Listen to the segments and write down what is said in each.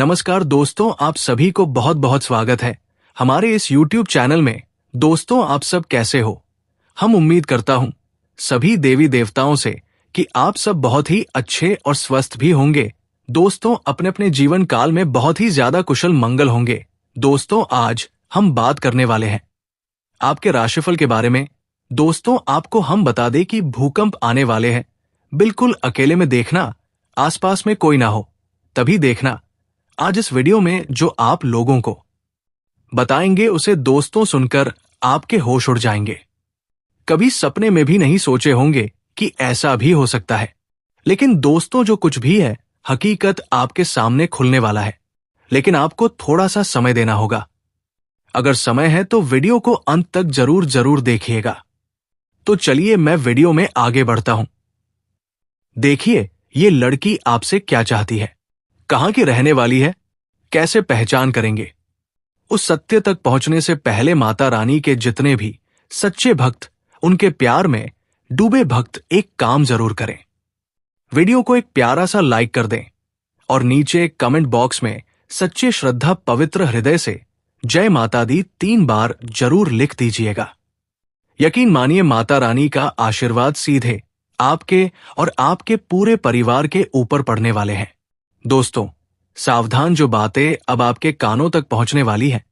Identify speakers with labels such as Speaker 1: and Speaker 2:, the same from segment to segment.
Speaker 1: नमस्कार दोस्तों, आप सभी को बहुत बहुत स्वागत है हमारे इस YouTube चैनल में। दोस्तों, आप सब कैसे हो? हम उम्मीद करता हूं सभी देवी देवताओं से कि आप सब बहुत ही अच्छे और स्वस्थ भी होंगे। दोस्तों, अपने अपने जीवन काल में बहुत ही ज्यादा कुशल मंगल होंगे। दोस्तों, आज हम बात करने वाले हैं आपके राशिफल के बारे में। दोस्तों, आपको हम बता दें कि भूकंप आने वाले हैं। बिल्कुल अकेले में देखना, आसपास में कोई ना हो तभी देखना। आज इस वीडियो में जो आप लोगों को बताएंगे उसे दोस्तों सुनकर आपके होश उड़ जाएंगे। कभी सपने में भी नहीं सोचे होंगे कि ऐसा भी हो सकता है। लेकिन दोस्तों, जो कुछ भी है हकीकत आपके सामने खुलने वाला है, लेकिन आपको थोड़ा सा समय देना होगा। अगर समय है तो वीडियो को अंत तक जरूर देखिएगा। तो चलिए मैं वीडियो में आगे बढ़ता हूं। देखिए ये लड़की आपसे क्या चाहती है, कहां की रहने वाली है, कैसे पहचान करेंगे। उस सत्य तक पहुंचने से पहले माता रानी के जितने भी सच्चे भक्त, उनके प्यार में डूबे भक्त एक काम जरूर करें। वीडियो को एक प्यारा सा लाइक कर दें और नीचे कमेंट बॉक्स में सच्चे श्रद्धा पवित्र हृदय से जय माता दी 3 बार जरूर लिख दीजिएगा। यकीन मानिए माता रानी का आशीर्वाद सीधे आपके और आपके पूरे परिवार के ऊपर पड़ने वाले हैं। दोस्तों, सावधान, जो बातें अब आपके कानों तक पहुंचने वाली है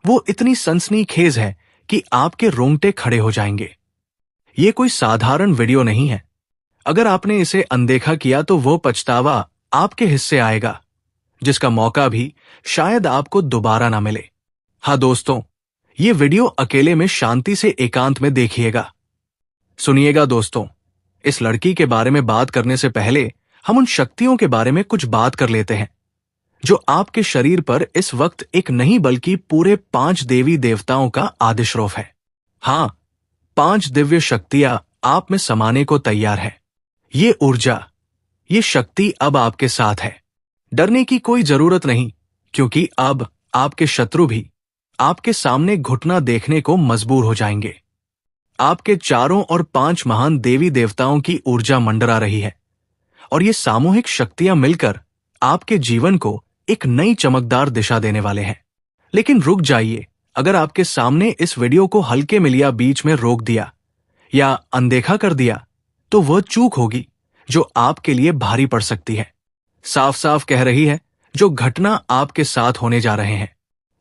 Speaker 1: वो इतनी सनसनीखेज है कि आपके रोंगटे खड़े हो जाएंगे। ये कोई साधारण वीडियो नहीं है। अगर आपने इसे अनदेखा किया तो वो पछतावा आपके हिस्से आएगा, जिसका मौका भी शायद आपको दोबारा ना मिले। हाँ दोस्तों, ये वीडियो अकेले में शांति से एकांत में देखिएगा। सुनिएगा दोस्तों, इस लड़की के बारे में बात करने से पहले हम उन शक्तियों के बारे में कुछ बात कर लेते हैं जो आपके शरीर पर इस वक्त एक नहीं बल्कि पूरे 5 देवी देवताओं का आदिश्रोफ है। हाँ, 5 दिव्य शक्तियां आप में समाने को तैयार है। ये ऊर्जा, ये शक्ति अब आपके साथ है। डरने की कोई जरूरत नहीं, क्योंकि अब आपके शत्रु भी आपके सामने घुटना देखने को मजबूर हो जाएंगे। आपके चारों और 5 महान देवी देवताओं की ऊर्जा मंडरा रही है और ये सामूहिक शक्तियां मिलकर आपके जीवन को एक नई चमकदार दिशा देने वाले हैं। लेकिन रुक जाइए, अगर आपके सामने इस वीडियो को हल्के में लिया, बीच में रोक दिया या अनदेखा कर दिया तो वह चूक होगी जो आपके लिए भारी पड़ सकती है। साफ साफ कह रही है, जो घटना आपके साथ होने जा रहे हैं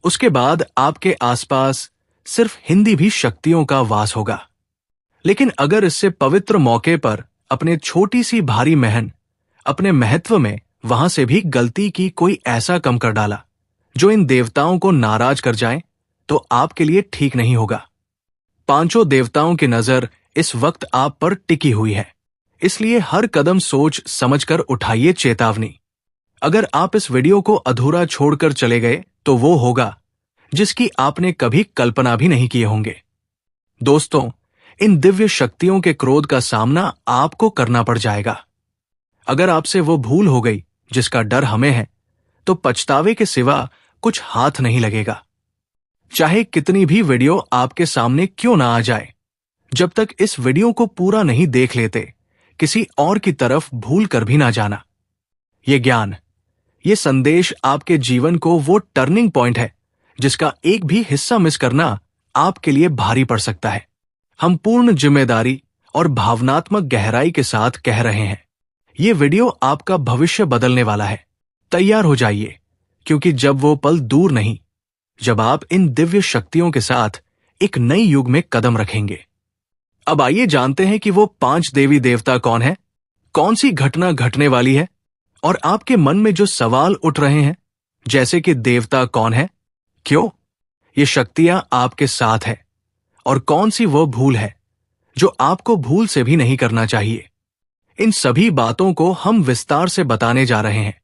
Speaker 1: उसके बाद आपके आसपास सिर्फ हिंदी भी शक्तियों का वास होगा। लेकिन अगर इससे पवित्र मौके पर अपने छोटी सी भारी महन, अपने महत्व में वहां से भी गलती की कोई ऐसा कम कर डाला जो इन देवताओं को नाराज कर जाए, तो आपके लिए ठीक नहीं होगा। 5 देवताओं की नजर इस वक्त आप पर टिकी हुई है, इसलिए हर कदम सोच समझकर उठाइए चेतावनी। अगर आप इस वीडियो को अधूरा छोड़कर चले गए तो वो होगा जिसकी आपने कभी कल्पना भी नहीं किए होंगे। दोस्तों, इन दिव्य शक्तियों के क्रोध का सामना आपको करना पड़ जाएगा। अगर आपसे वो भूल हो गई जिसका डर हमें है, तो पछतावे के सिवा कुछ हाथ नहीं लगेगा। चाहे कितनी भी वीडियो आपके सामने क्यों ना आ जाए, जब तक इस वीडियो को पूरा नहीं देख लेते, किसी और की तरफ भूल कर भी ना जाना। ये ज्ञान, ये संदेश आपके जीवन को वो टर्निंग पॉइंट है जिसका एक भी हिस्सा मिस करना आपके लिए भारी पड़ सकता है। हम पूर्ण जिम्मेदारी और भावनात्मक गहराई के साथ कह रहे हैं, ये वीडियो आपका भविष्य बदलने वाला है। तैयार हो जाइए, क्योंकि जब वो पल दूर नहीं जब आप इन दिव्य शक्तियों के साथ एक नई युग में कदम रखेंगे। अब आइए जानते हैं कि वो 5 देवी देवता कौन है, कौन सी घटना घटने वाली है और आपके मन में जो सवाल उठ रहे हैं, जैसे कि देवता कौन है, क्यों ये शक्तियां आपके साथ है और कौन सी वो भूल है जो आपको भूल से भी नहीं करना चाहिए। इन सभी बातों को हम विस्तार से बताने जा रहे हैं।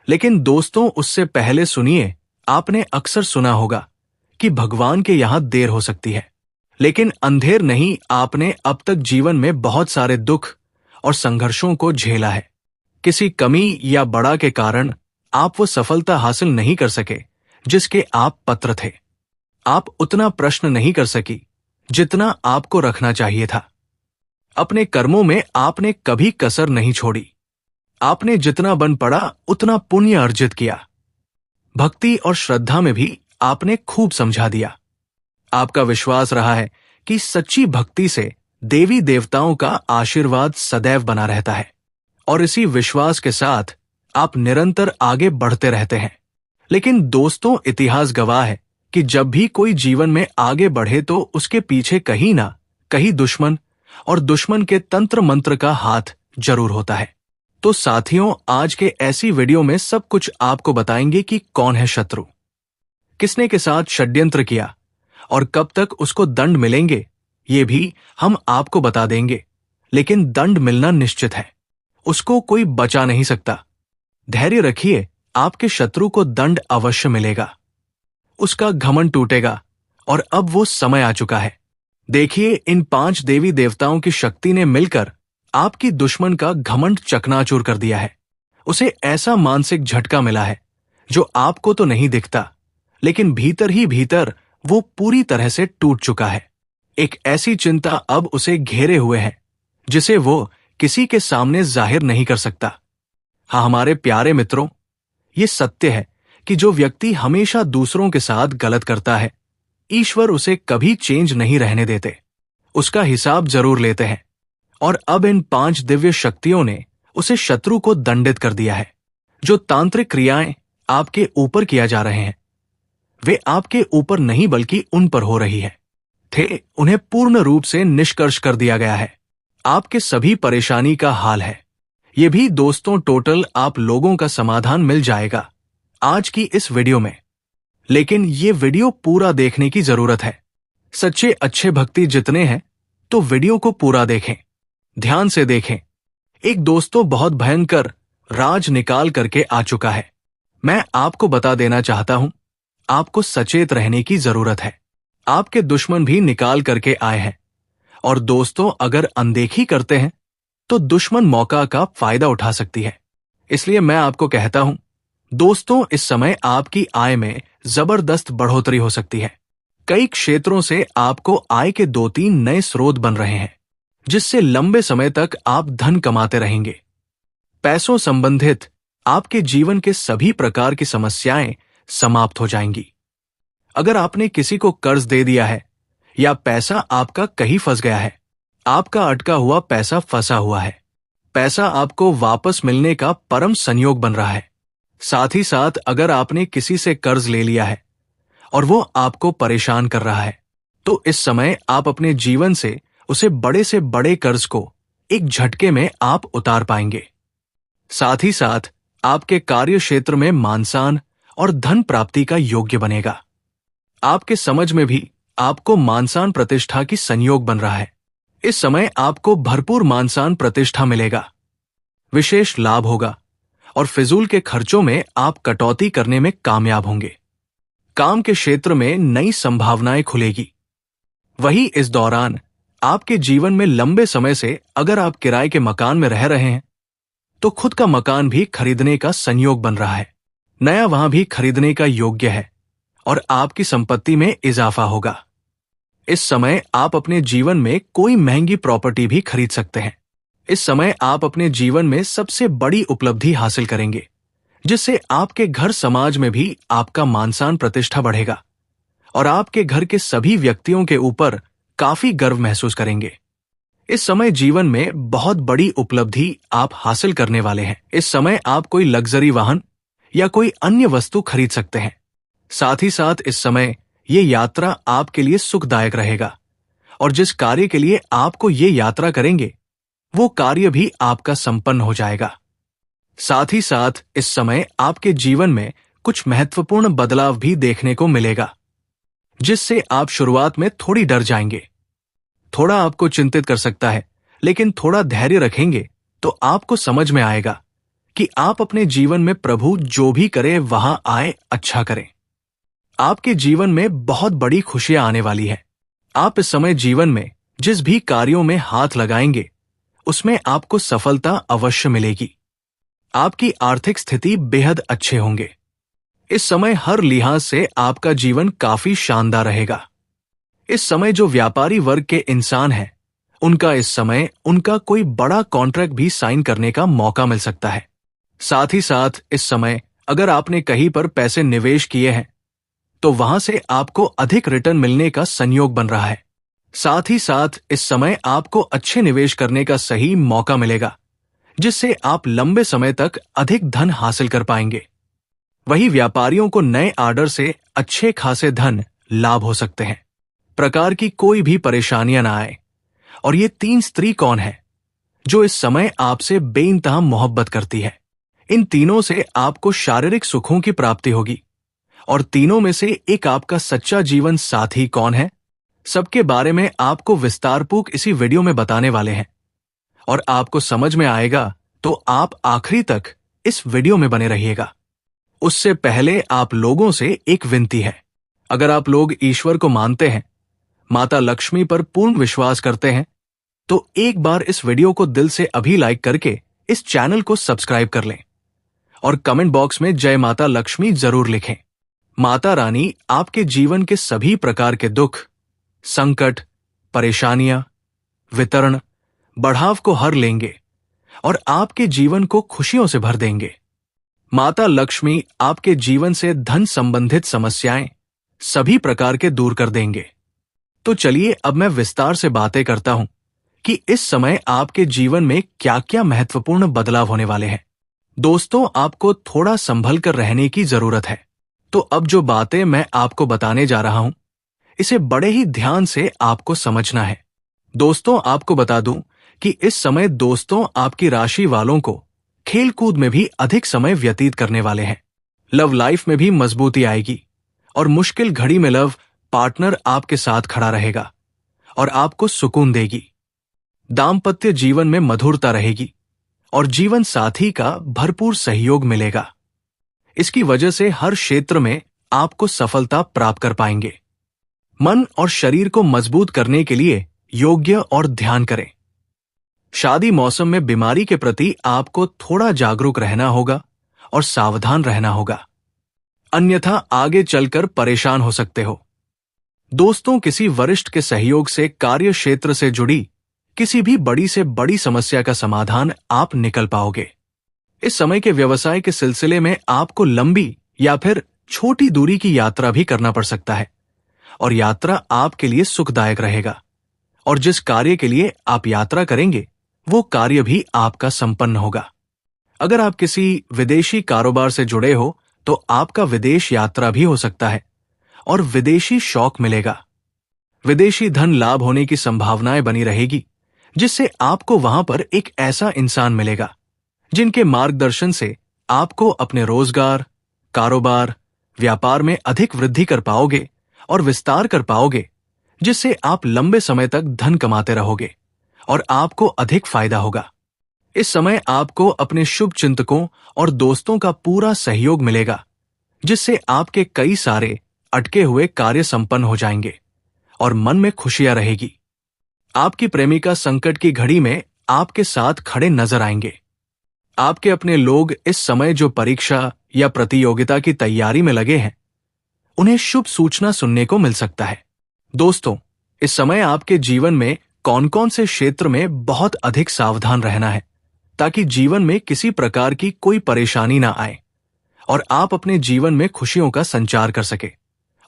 Speaker 1: लेकिन दोस्तों, उससे पहले सुनिए, आपने अक्सर सुना होगा कि भगवान के यहां देर हो सकती है, लेकिन अंधेर नहीं। आपने अब तक जीवन में बहुत सारे दुख और संघर्षों को झेला है। किसी कमी या बड़ा के कारण आप वो सफलता हासिल नहीं कर सके जिसके आप पात्र थे। आप उतना प्रश्न नहीं कर सकी जितना आपको रखना चाहिए था। अपने कर्मों में आपने कभी कसर नहीं छोड़ी। आपने जितना बन पड़ा उतना पुण्य अर्जित किया, भक्ति और श्रद्धा में भी आपने खूब समझा दिया। आपका विश्वास रहा है कि सच्ची भक्ति से देवी देवताओं का आशीर्वाद सदैव बना रहता है, और इसी विश्वास के साथ आप निरंतर आगे बढ़ते रहते हैं। लेकिन दोस्तों, इतिहास गवाह है कि जब भी कोई जीवन में आगे बढ़े तो उसके पीछे कहीं ना कहीं दुश्मन और दुश्मन के तंत्र मंत्र का हाथ जरूर होता है। तो साथियों, आज के ऐसी वीडियो में सब कुछ आपको बताएंगे कि कौन है शत्रु, किसने के साथ षड्यंत्र किया और कब तक उसको दंड मिलेंगे, ये भी हम आपको बता देंगे। लेकिन दंड मिलना निश्चित है, उसको कोई बचा नहीं सकता। धैर्य रखिए, आपके शत्रु को दंड अवश्य मिलेगा, उसका घमंड टूटेगा और अब वो समय आ चुका है। देखिए, इन 5 देवी देवताओं की शक्ति ने मिलकर आपकी दुश्मन का घमंड चकनाचूर कर दिया है। उसे ऐसा मानसिक झटका मिला है जो आपको तो नहीं दिखता, लेकिन भीतर ही भीतर वो पूरी तरह से टूट चुका है। एक ऐसी चिंता अब उसे घेरे हुए है जिसे वो किसी के सामने जाहिर नहीं कर सकता। हाँ हमारे प्यारे मित्रों, ये सत्य है कि जो व्यक्ति हमेशा दूसरों के साथ गलत करता है, ईश्वर उसे कभी चेंज नहीं रहने देते, उसका हिसाब जरूर लेते हैं। और अब इन 5 दिव्य शक्तियों ने उसे शत्रु को दंडित कर दिया है। जो तांत्रिक क्रियाएं आपके ऊपर किया जा रहे हैं, वे आपके ऊपर नहीं बल्कि उन पर हो रही है उन्हें पूर्ण रूप से निष्कर्ष कर दिया गया है। आपके सभी परेशानी का हाल है। ये भी दोस्तों टोटल आप लोगों का समाधान मिल जाएगा आज की इस वीडियो में। लेकिन ये वीडियो पूरा देखने की जरूरत है। सच्चे अच्छे भक्ति जितने हैं तो वीडियो को पूरा देखें, ध्यान से देखें। एक दोस्तों बहुत भयंकर राज निकाल करके आ चुका है। मैं आपको बता देना चाहता हूं, आपको सचेत रहने की जरूरत है। आपके दुश्मन भी निकाल करके आए हैं, और दोस्तों अगर अनदेखी करते हैं तो दुश्मन मौका का फायदा उठा सकती है। इसलिए मैं आपको कहता हूं दोस्तों, इस समय आपकी आय में जबरदस्त बढ़ोतरी हो सकती है। कई क्षेत्रों से आपको आय के 2-3 नए स्रोत बन रहे हैं, जिससे लंबे समय तक आप धन कमाते रहेंगे। पैसों संबंधित आपके जीवन के सभी प्रकार की समस्याएं समाप्त हो जाएंगी। अगर आपने किसी को कर्ज दे दिया है या पैसा आपका कहीं फंस गया है, आपका अटका हुआ पैसा फंसा हुआ है, पैसा आपको वापस मिलने का परम संयोग बन रहा है। साथ ही साथ अगर आपने किसी से कर्ज ले लिया है और वो आपको परेशान कर रहा है, तो इस समय आप अपने जीवन से उसे बड़े कर्ज को एक झटके में आप उतार पाएंगे। साथ ही साथ आपके कार्य क्षेत्र में मानसान और धन प्राप्ति का योग्य बनेगा। आपके समझ में भी आपको मानसान प्रतिष्ठा की संयोग बन रहा है। इस समय आपको भरपूर मानसान प्रतिष्ठा मिलेगा, विशेष लाभ होगा और फिजूल के खर्चों में आप कटौती करने में कामयाब होंगे। काम के क्षेत्र में नई संभावनाएं खुलेगी। वही इस दौरान आपके जीवन में लंबे समय से अगर आप किराए के मकान में रह रहे हैं तो खुद का मकान भी खरीदने का संयोग बन रहा है। नया वहां भी खरीदने का योग्य है और आपकी संपत्ति में इजाफा होगा। इस समय आप अपने जीवन में कोई महंगी प्रॉपर्टी भी खरीद सकते हैं। इस समय आप अपने जीवन में सबसे बड़ी उपलब्धि हासिल करेंगे, जिससे आपके घर समाज में भी आपका मानसान प्रतिष्ठा बढ़ेगा और आपके घर के सभी व्यक्तियों के ऊपर काफी गर्व महसूस करेंगे। इस समय जीवन में बहुत बड़ी उपलब्धि आप हासिल करने वाले हैं। इस समय आप कोई लग्जरी वाहन या कोई अन्य वस्तु खरीद सकते हैं। साथ ही साथ इस समय ये यात्रा आपके लिए सुखदायक रहेगा और जिस कार्य के लिए आपको ये यात्रा करेंगे वो कार्य भी आपका संपन्न हो जाएगा। साथ ही साथ इस समय आपके जीवन में कुछ महत्वपूर्ण बदलाव भी देखने को मिलेगा, जिससे आप शुरुआत में थोड़ी डर जाएंगे, थोड़ा आपको चिंतित कर सकता है। लेकिन थोड़ा धैर्य रखेंगे तो आपको समझ में आएगा कि आप अपने जीवन में प्रभु जो भी करे वहां आए अच्छा करें। आपके जीवन में बहुत बड़ी खुशियां आने वाली है। आप इस समय जीवन में जिस भी कार्यों में हाथ लगाएंगे उसमें आपको सफलता अवश्य मिलेगी। आपकी आर्थिक स्थिति बेहद अच्छे होंगे। इस समय हर लिहाज से आपका जीवन काफी शानदार रहेगा। इस समय जो व्यापारी वर्ग के इंसान हैं, उनका इस समय उनका कोई बड़ा कॉन्ट्रैक्ट भी साइन करने का मौका मिल सकता है। साथ ही साथ इस समय अगर आपने कहीं पर पैसे निवेश किए हैं तो वहां से आपको अधिक रिटर्न मिलने का संयोग बन रहा है। साथ ही साथ इस समय आपको अच्छे निवेश करने का सही मौका मिलेगा, जिससे आप लंबे समय तक अधिक धन हासिल कर पाएंगे। वही व्यापारियों को नए ऑर्डर से अच्छे खासे धन लाभ हो सकते हैं। प्रकार की कोई भी परेशानियां ना आए। और ये 3 स्त्री कौन है जो इस समय आपसे बेइंतहा मोहब्बत करती है? इन तीनों से आपको शारीरिक सुखों की प्राप्ति होगी। और तीनों में से एक आपका सच्चा जीवन साथी कौन है, सबके बारे में आपको विस्तारपूर्वक इसी वीडियो में बताने वाले हैं। और आपको समझ में आएगा तो आप आखिरी तक इस वीडियो में बने रहिएगा। उससे पहले आप लोगों से एक विनती है। अगर आप लोग ईश्वर को मानते हैं, माता लक्ष्मी पर पूर्ण विश्वास करते हैं, तो एक बार इस वीडियो को दिल से अभी लाइक करके इस चैनल को सब्सक्राइब कर लें और कमेंट बॉक्स में जय माता लक्ष्मी जरूर लिखें। माता रानी आपके जीवन के सभी प्रकार के दुख, संकट, परेशानियां, वितरण, बढ़ाव को हर लेंगे और आपके जीवन को खुशियों से भर देंगे। माता लक्ष्मी आपके जीवन से धन संबंधित समस्याएं सभी प्रकार के दूर कर देंगे। तो चलिए अब मैं विस्तार से बातें करता हूं कि इस समय आपके जीवन में क्या क्या महत्वपूर्ण बदलाव होने वाले हैं। दोस्तों, आपको थोड़ा संभल कर रहने की जरूरत है। तो अब जो बातें मैं आपको बताने जा रहा हूं, इसे बड़े ही ध्यान से आपको समझना है। दोस्तों, आपको बता दूं कि इस समय दोस्तों आपकी राशि वालों को खेल कूद में भी अधिक समय व्यतीत करने वाले हैं। लव लाइफ में भी मजबूती आएगी और मुश्किल घड़ी में लव पार्टनर आपके साथ खड़ा रहेगा और आपको सुकून देगी। दाम्पत्य जीवन में मधुरता रहेगी और जीवन साथी का भरपूर सहयोग मिलेगा। इसकी वजह से हर क्षेत्र में आपको सफलता प्राप्त कर पाएंगे। मन और शरीर को मजबूत करने के लिए योग्य और ध्यान करें। शादी मौसम में बीमारी के प्रति आपको थोड़ा जागरूक रहना होगा और सावधान रहना होगा, अन्यथा आगे चलकर परेशान हो सकते हो। दोस्तों, किसी वरिष्ठ के सहयोग से कार्य क्षेत्र से जुड़ी किसी भी बड़ी से बड़ी समस्या का समाधान आप निकल पाओगे। इस समय के व्यवसाय के सिलसिले में आपको लंबी या फिर छोटी दूरी की यात्रा भी करना पड़ सकता है और यात्रा आपके लिए सुखदायक रहेगा। और जिस कार्य के लिए आप यात्रा करेंगे वो कार्य भी आपका संपन्न होगा। अगर आप किसी विदेशी कारोबार से जुड़े हो तो आपका विदेश यात्रा भी हो सकता है और विदेशी शौक मिलेगा। विदेशी धन लाभ होने की संभावनाएं बनी रहेगी, जिससे आपको वहां पर एक ऐसा इंसान मिलेगा जिनके मार्गदर्शन से आपको अपने रोजगार, कारोबार, व्यापार में अधिक वृद्धि कर पाओगे और विस्तार कर पाओगे, जिससे आप लंबे समय तक धन कमाते रहोगे और आपको अधिक फायदा होगा। इस समय आपको अपने शुभ चिंतकों और दोस्तों का पूरा सहयोग मिलेगा, जिससे आपके कई सारे अटके हुए कार्य संपन्न हो जाएंगे और मन में खुशियां रहेगी। आपकी प्रेमिका संकट की घड़ी में आपके साथ खड़े नजर आएंगे। आपके अपने लोग इस समय जो परीक्षा या प्रतियोगिता की तैयारी में लगे हैं, उन्हें शुभ सूचना सुनने को मिल सकता है। दोस्तों, इस समय आपके जीवन में कौन कौन से क्षेत्र में बहुत अधिक सावधान रहना है ताकि जीवन में किसी प्रकार की कोई परेशानी ना आए और आप अपने जीवन में खुशियों का संचार कर सके।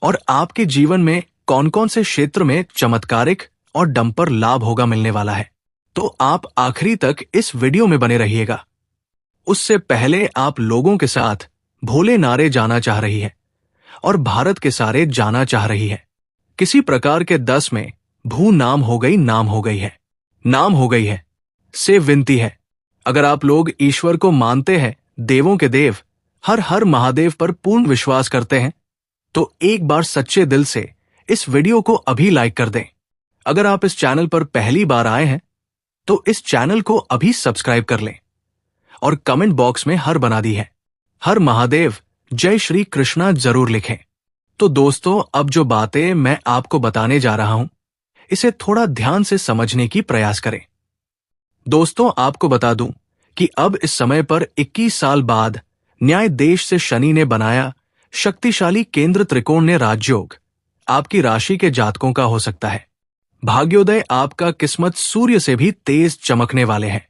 Speaker 1: और आपके जीवन में कौन कौन से क्षेत्र में चमत्कारिक और डंपर लाभ होगा मिलने वाला है, तो आप आखिरी तक इस वीडियो में बने रहिएगा। उससे पहले आप लोगों के साथ भोले नारे जाना चाह रही है और भारत के सारे जाना चाह रही है। किसी प्रकार के 10 में भू नाम हो गई, नाम हो गई है, नाम हो गई है से विनती है। अगर आप लोग ईश्वर को मानते हैं, देवों के देव हर हर महादेव पर पूर्ण विश्वास करते हैं, तो एक बार सच्चे दिल से इस वीडियो को अभी लाइक कर दें। अगर आप इस चैनल पर पहली बार आए हैं तो इस चैनल को अभी सब्सक्राइब कर लें और कमेंट बॉक्स में हर बना दी है, हर महादेव जय श्री कृष्णा जरूर लिखें। तो दोस्तों, अब जो बातें मैं आपको बताने जा रहा हूं, इसे थोड़ा ध्यान से समझने की प्रयास करें। दोस्तों, आपको बता दूं कि अब इस समय पर 21 साल बाद न्याय देश से शनि ने बनाया शक्तिशाली केंद्र त्रिकोण ने राजयोग आपकी राशि के जातकों का हो सकता है। भाग्योदय आपका किस्मत सूर्य से भी तेज चमकने वाले हैं।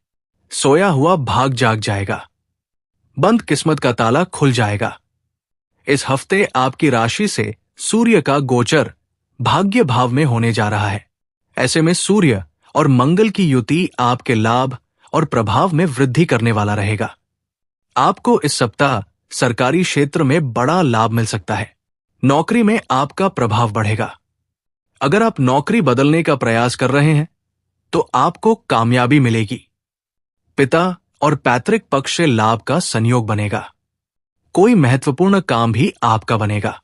Speaker 1: सोया हुआ भाग जाग जाएगा। बंद किस्मत का ताला खुल जाएगा। इस हफ्ते आपकी राशि से सूर्य का गोचर भाग्य भाव में होने जा रहा है। ऐसे में सूर्य और मंगल की युति आपके लाभ और प्रभाव में वृद्धि करने वाला रहेगा। आपको इस सप्ताह सरकारी क्षेत्र में बड़ा लाभ मिल सकता है। नौकरी में आपका प्रभाव बढ़ेगा। अगर आप नौकरी बदलने का प्रयास कर रहे हैं तो आपको कामयाबी मिलेगी। पिता और पैतृक पक्ष से लाभ का संयोग बनेगा। कोई महत्वपूर्ण काम भी आपका बनेगा।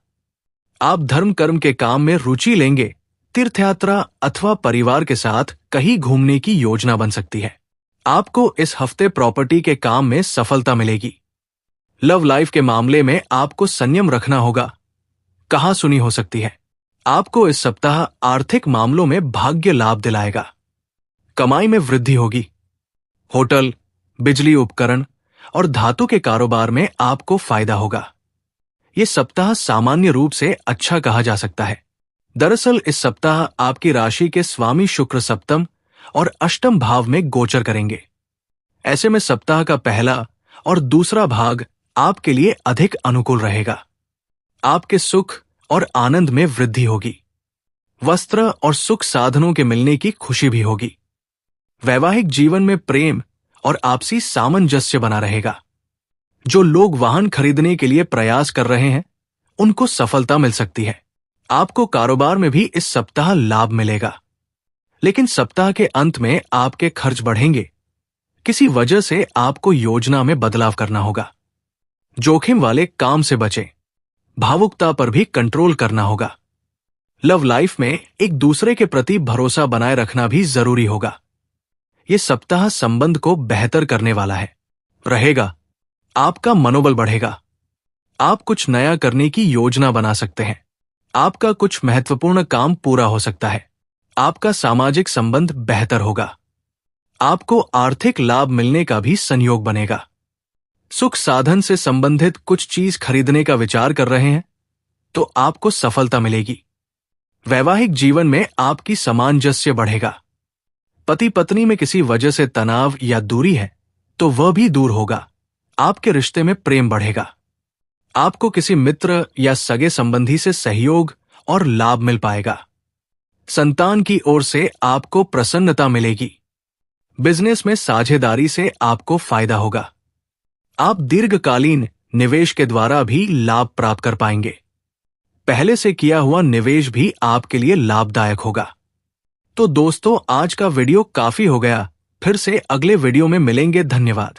Speaker 1: आप धर्म कर्म के काम में रुचि लेंगे। तीर्थयात्रा अथवा परिवार के साथ कहीं घूमने की योजना बन सकती है। आपको इस हफ्ते प्रॉपर्टी के काम में सफलता मिलेगी। लव लाइफ के मामले में आपको संयम रखना होगा। कहा सुनी हो सकती है। आपको इस सप्ताह आर्थिक मामलों में भाग्य लाभ दिलाएगा। कमाई में वृद्धि होगी। होटल, बिजली उपकरण और धातु के कारोबार में आपको फायदा होगा। यह सप्ताह सामान्य रूप से अच्छा कहा जा सकता है। दरअसल इस सप्ताह आपकी राशि के स्वामी शुक्र सप्तम और अष्टम भाव में गोचर करेंगे। ऐसे में सप्ताह का पहला और दूसरा भाग आपके लिए अधिक अनुकूल रहेगा। आपके सुख और आनंद में वृद्धि होगी। वस्त्र और सुख साधनों के मिलने की खुशी भी होगी। वैवाहिक जीवन में प्रेम और आपसी सामंजस्य बना रहेगा। जो लोग वाहन खरीदने के लिए प्रयास कर रहे हैं, उनको सफलता मिल सकती है। आपको कारोबार में भी इस सप्ताह लाभ मिलेगा। लेकिन सप्ताह के अंत में आपके खर्च बढ़ेंगे। किसी वजह से आपको योजना में बदलाव करना होगा। जोखिम वाले काम से बचें। भावुकता पर भी कंट्रोल करना होगा। लव लाइफ में एक दूसरे के प्रति भरोसा बनाए रखना भी जरूरी होगा। यह सप्ताह संबंध को बेहतर करने वाला है रहेगा। आपका मनोबल बढ़ेगा। आप कुछ नया करने की योजना बना सकते हैं। आपका कुछ महत्वपूर्ण काम पूरा हो सकता है। आपका सामाजिक संबंध बेहतर होगा। आपको आर्थिक लाभ मिलने का भी संयोग बनेगा। सुख साधन से संबंधित कुछ चीज खरीदने का विचार कर रहे हैं तो आपको सफलता मिलेगी। वैवाहिक जीवन में आपकी सामंजस्य बढ़ेगा। पति पत्नी में किसी वजह से तनाव या दूरी है तो वह भी दूर होगा। आपके रिश्ते में प्रेम बढ़ेगा। आपको किसी मित्र या सगे संबंधी से सहयोग और लाभ मिल पाएगा। संतान की ओर से आपको प्रसन्नता मिलेगी। बिजनेस में साझेदारी से आपको फायदा होगा। आप दीर्घकालीन निवेश के द्वारा भी लाभ प्राप्त कर पाएंगे। पहले से किया हुआ निवेश भी आपके लिए लाभदायक होगा। तो दोस्तों, आज का वीडियो काफी हो गया। फिर से अगले वीडियो में मिलेंगे। धन्यवाद।